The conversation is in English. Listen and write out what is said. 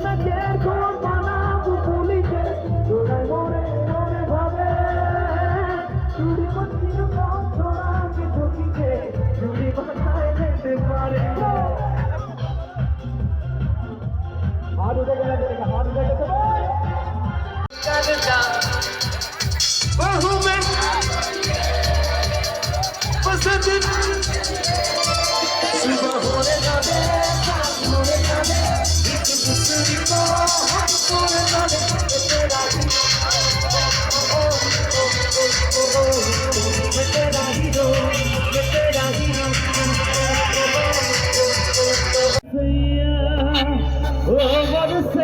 Nager khon bana pulike dorai more more bhabe churi machino ka thoda ki thokike churi banaye dete pare hath udega dekha hath udega chal bahu mein pasand subah hone jabe shaam hone jabe दूसरी को हमको जाने तेरा ही तेरा hero तेरा hero सैया ओ बरसे